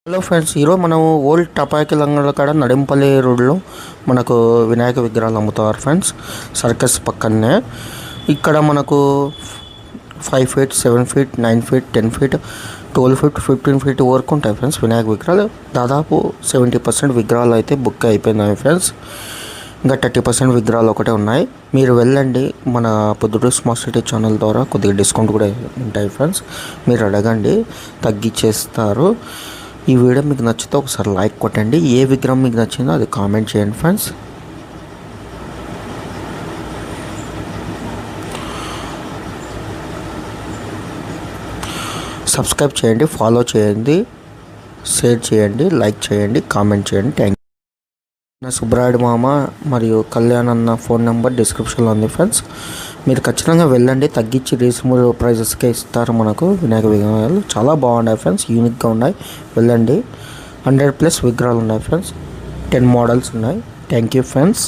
Hello friends, ఈరోజు మనం old టపాకి లంగల కాడ నడింపల్లి రోడ్లో మనకు వినాయక విగ్రహాలు అమ్ముతారు ఫ్రెండ్స్. సర్కస్ పక్కనే ఇక్కడ మనకు 5 feet 7 feet 9 feet 10 feet 12 feet 15 feet వరకు ఉంటాయి ఫ్రెండ్స్. వినాయక విగ్రహాలు దాదాపు 70% విగ్రహాలు అయితే బుక్ అయిపోయినాయి ఫ్రెండ్స్. ఇంకా 30% విగ్రహాలు ఒకటే ఉన్నాయి. మీరు వెళ్ళండి, మన పొద్దుటూరు స్మార్ట్ సిటీ ఛానల్ ద్వారా కొద్దిగా డిస్కౌంట్ కూడా ఉంటాయి ఫ్రెండ్స్. మీరు అడగండి, తగ్గించేస్తారు. ఈ వీడియో మీకు నచ్చితే ఒకసారి లైక్ కొట్టండి. ఏ విగ్రహం మీకు నచ్చిందో అది కామెంట్ చేయండి ఫ్రెండ్స్. సబ్స్క్రైబ్ చేయండి, ఫాలో చేయండి, షేర్ చేయండి, లైక్ చేయండి, కామెంట్ చేయండి. Thank you. నా సుబ్రాయుడు మామ మరియు కళ్యాణ్ అన్న ఫోన్ నెంబర్ డిస్క్రిప్షన్లో ఉంది ఫ్రెండ్స్. మీరు ఖచ్చితంగా వెళ్ళండి, తగ్గించి రీజనబుల్ ప్రైజెస్కే ఇస్తారు. మనకు వినాయక విగ్రహాలు చాలా బాగున్నాయి ఫ్రెండ్స్, యూనిక్గా ఉన్నాయి. వెళ్ళండి, 100+ విగ్రహాలు ఉన్నాయి ఫ్రెండ్స్. 10 మోడల్స్ ఉన్నాయి. Thank you friends.